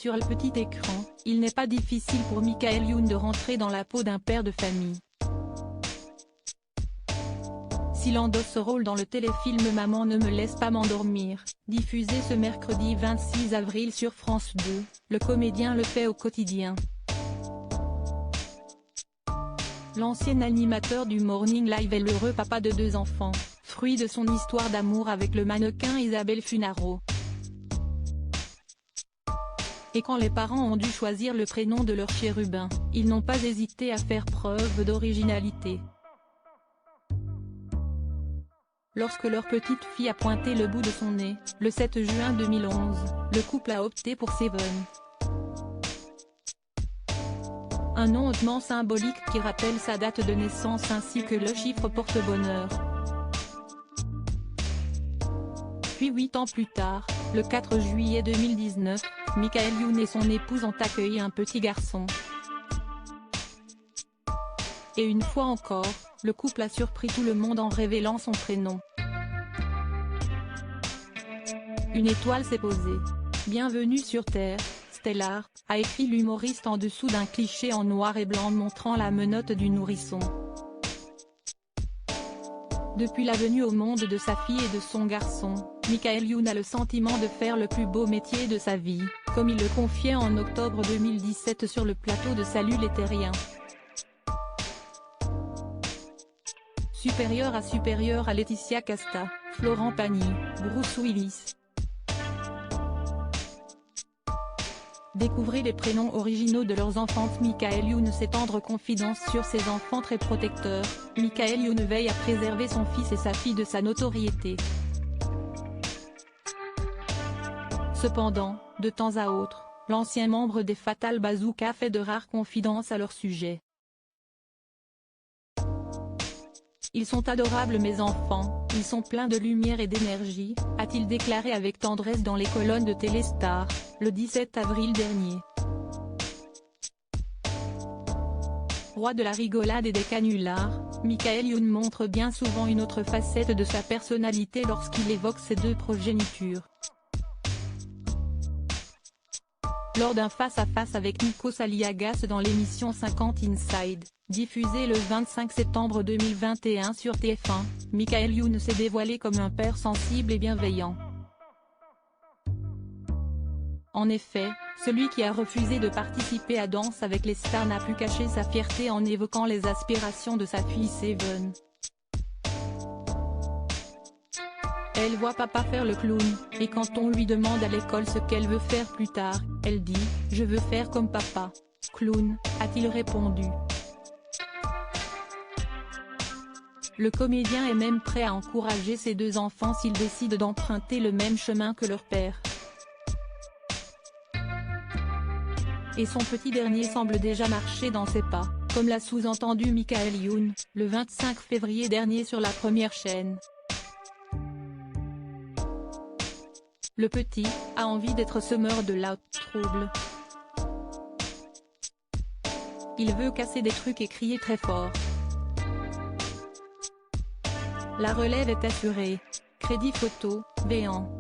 sur le petit écran, il n'est pas difficile pour Michael Youn de rentrer dans la peau d'un père de famille. S'il endosse ce rôle dans le téléfilm Maman ne me laisse pas m'endormir, diffusé ce mercredi 26 avril sur France 2, le comédien le fait au quotidien. L'ancien animateur du Morning Live est l'heureux papa de 2 enfants, fruit de son histoire d'amour avec le mannequin Isabelle Funaro. Et quand les parents ont dû choisir le prénom de leur chérubin, ils n'ont pas hésité à faire preuve d'originalité. Lorsque leur petite fille a pointé le bout de son nez, le 7 juin 2011, le couple a opté pour Seven. Un nom hautement symbolique qui rappelle sa date de naissance ainsi que le chiffre porte-bonheur. Puis 8 ans plus tard, le 4 juillet 2019, Michael Youn et son épouse ont accueilli un petit garçon. Et une fois encore, le couple a surpris tout le monde en révélant son prénom. Une étoile s'est posée. Bienvenue sur Terre, Stellar, a écrit l'humoriste en dessous d'un cliché en noir et blanc montrant la menotte du nourrisson. Depuis la venue au monde de sa fille et de son garçon, Michael Youn a le sentiment de faire le plus beau métier de sa vie, comme il le confiait en octobre 2017 sur le plateau de Salut les Terriens. Supérieur à Laetitia Casta, Florent Pagny, Bruce Willis. Découvrez les prénoms originaux de leurs enfants. Michael Youn. Ses tendres confidences sur ses enfants très protecteurs, Michael Youn veille à préserver son fils et sa fille de sa notoriété. Cependant, de temps à autre, l'ancien membre des Fatal Bazooka fait de rares confidences à leur sujet. Ils sont adorables mes enfants, ils sont pleins de lumière et d'énergie, a-t-il déclaré avec tendresse dans les colonnes de Téléstar, le 17 avril dernier. Roi de la rigolade et des canulars, Michael Youn montre bien souvent une autre facette de sa personnalité lorsqu'il évoque ses 2 progénitures. Lors d'un face-à-face avec Nikos Aliagas dans l'émission 50 Inside, diffusée le 25 septembre 2021 sur TF1, Michael Youn s'est dévoilé comme un père sensible et bienveillant. En effet, celui qui a refusé de participer à Danse avec les stars n'a pu cacher sa fierté en évoquant les aspirations de sa fille Seven. Elle voit papa faire le clown, et quand on lui demande à l'école ce qu'elle veut faire plus tard, elle dit « Je veux faire comme papa. » Clown, a-t-il répondu. Le comédien est même prêt à encourager ses 2 enfants s'ils décident d'emprunter le même chemin que leur père. Et son petit dernier semble déjà marcher dans ses pas, comme l'a sous-entendu Michael Youn, le 25 février dernier sur la première chaîne. Le petit a envie d'être semeur de loud trouble. Il veut casser des trucs et crier très fort. La relève est assurée. Crédit photo, Béant.